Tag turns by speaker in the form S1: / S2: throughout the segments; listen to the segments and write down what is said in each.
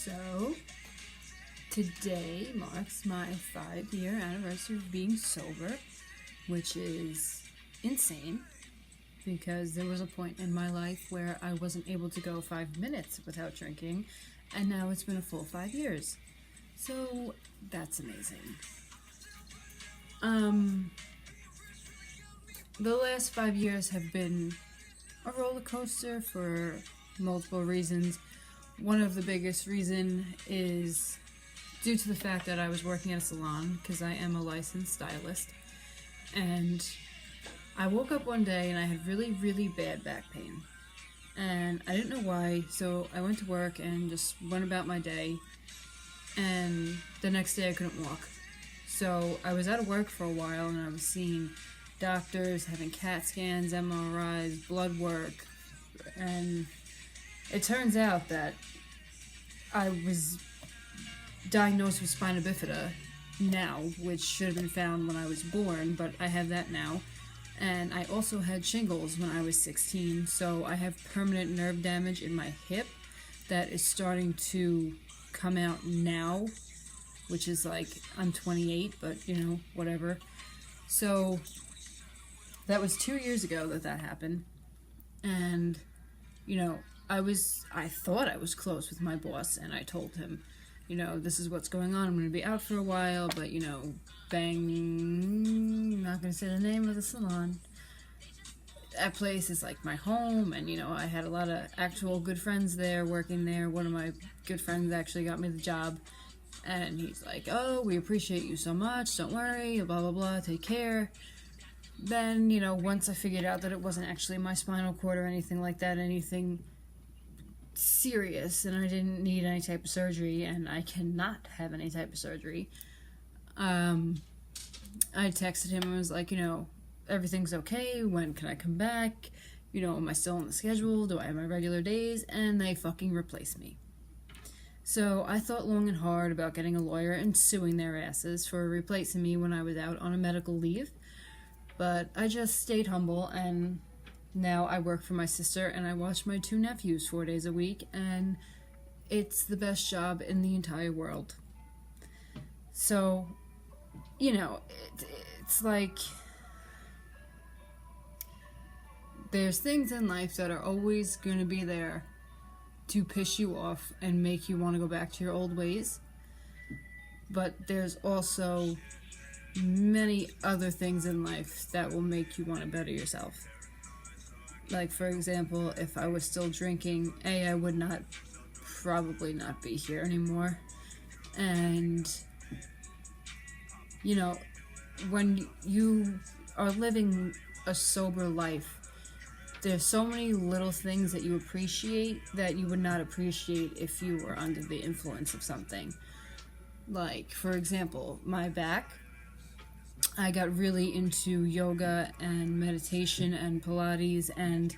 S1: So, today marks my 5-year anniversary of being sober, which is insane because there was a point in my life where I wasn't able to go 5 minutes without drinking, and now it's been a full 5 years. So, that's amazing. The last 5 years have been a roller coaster for multiple reasons. One of the biggest reason is due to the fact that I was working at a salon, because I am a licensed stylist, and I woke up one day and I had really, really bad back pain. And I didn't know why, so I went to work and just went about my day, and the next day I couldn't walk. So I was out of work for a while and I was seeing doctors, having CAT scans, MRIs, blood work, and it turns out that I was diagnosed with spina bifida now, which should have been found when I was born, but I have that now. And I also had shingles when I was 16, so I have permanent nerve damage in my hip that is starting to come out now, which is like, I'm 28, but whatever. So that was 2 years ago that happened, and I thought I was close with my boss, and I told him, this is what's going on, I'm going to be out for a while, but, bang, not going to say the name of the salon. That place is like my home, and, I had a lot of actual good friends there, working there. One of my good friends actually got me the job, and he's like, oh, we appreciate you so much, don't worry, blah, blah, blah, take care. Then, once I figured out that it wasn't actually my spinal cord or anything like that, anything serious, and I didn't need any type of surgery, and I cannot have any type of surgery, I texted him and was like, everything's okay, when can I come back, am I still on the schedule, do I have my regular days, and they fucking replaced me. So I thought long and hard about getting a lawyer and suing their asses for replacing me when I was out on a medical leave, but I just stayed humble, and now I work for my sister and I watch my 2 nephews 4 days a week, and it's the best job in the entire world. So, it's like, there's things in life that are always going to be there to piss you off and make you want to go back to your old ways. But there's also many other things in life that will make you want to better yourself. Like, for example, if I was still drinking, I would probably not be here anymore. And, when you are living a sober life, there's so many little things that you appreciate that you would not appreciate if you were under the influence of something. Like, for example, my back. I got really into yoga and meditation and Pilates, and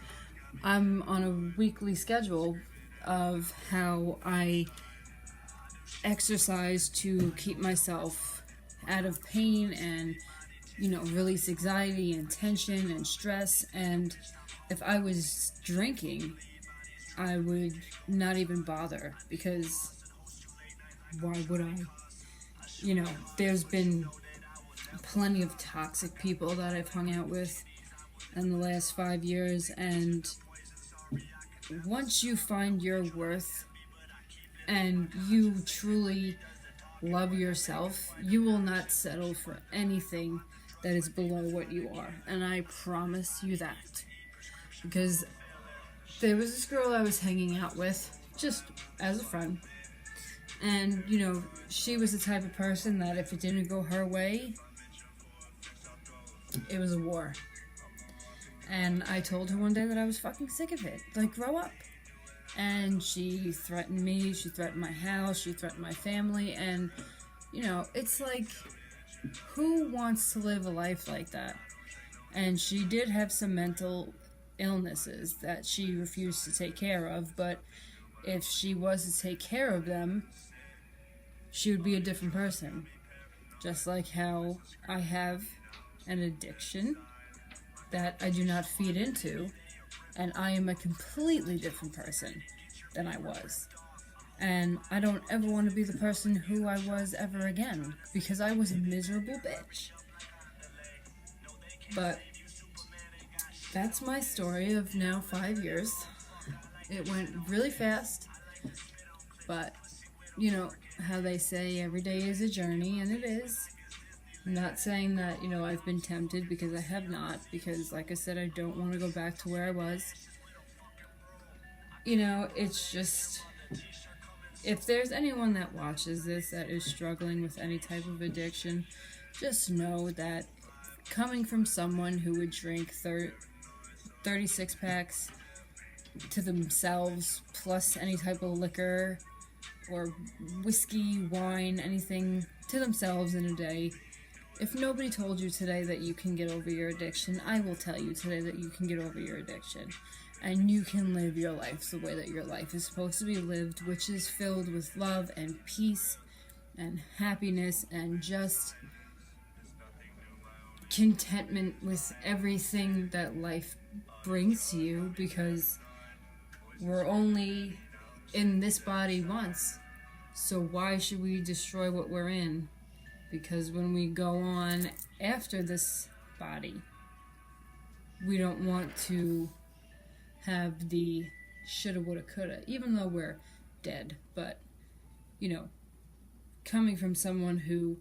S1: I'm on a weekly schedule of how I exercise to keep myself out of pain and, release anxiety and tension and stress. And if I was drinking, I would not even bother, because why would I? There's been plenty of toxic people that I've hung out with in the last 5 years, and once you find your worth and you truly love yourself, you will not settle for anything that is below what you are, and I promise you that. Because there was this girl I was hanging out with, just as a friend, and, she was the type of person that if it didn't go her way, it was a war. And I told her one day that I was fucking sick of it. Like, grow up. And she threatened me, she threatened my house, she threatened my family, and, it's like, who wants to live a life like that? And she did have some mental illnesses that she refused to take care of, but if she was to take care of them, she would be a different person. Just like how I have an addiction that I do not feed into, and I am a completely different person than I was. And I don't ever want to be the person who I was ever again, because I was a miserable bitch. But that's my story of now 5 years. It went really fast, but you know how they say every day is a journey, and it is. I'm not saying that, I've been tempted, because I have not, because like I said, I don't want to go back to where I was. It's just, if there's anyone that watches this that is struggling with any type of addiction, just know that coming from someone who would drink 36 packs to themselves, plus any type of liquor or whiskey, wine, anything to themselves in a day, if nobody told you today that you can get over your addiction, I will tell you today that you can get over your addiction. And you can live your life the way that your life is supposed to be lived, which is filled with love and peace and happiness and just contentment with everything that life brings to you, because we're only in this body once. So why should we destroy what we're in? Because when we go on after this body, we don't want to have the shoulda, woulda, coulda, even though we're dead. But, coming from someone who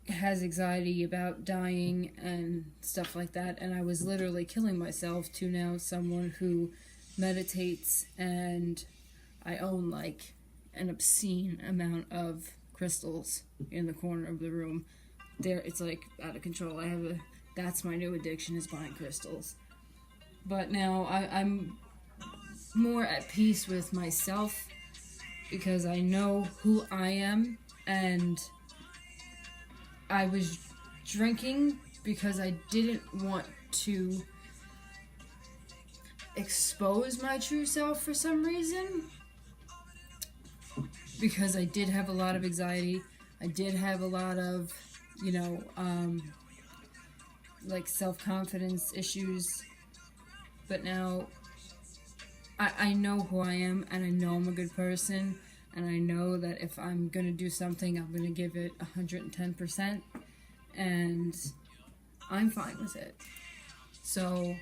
S1: has anxiety about dying and stuff like that, and I was literally killing myself, to now someone who meditates, and I own like an obscene amount of crystals in the corner of the room. It's like out of control. That's my new addiction, is buying crystals. But now I'm more at peace with myself, because I know who I am, and I was drinking because I didn't want to expose my true self for some reason, because I did have a lot of anxiety. I did have a lot of, like self-confidence issues. But now I know who I am, and I know I'm a good person, and I know that if I'm going to do something, I'm going to give it 110%, and I'm fine with it. So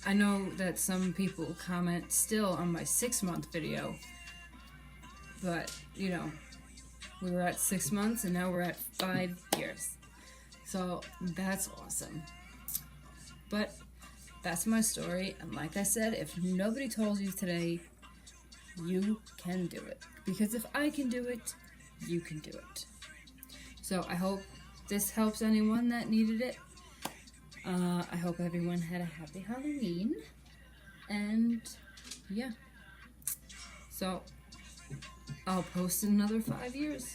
S1: I know that some people comment still on my 6-month video, but, we were at 6 months, and now we're at 5 years. So that's awesome. But that's my story, and like I said, if nobody told you today, you can do it. Because if I can do it, you can do it. So I hope this helps anyone that needed it. I hope everyone had a happy Halloween. And yeah. So I'll post in another 5 years.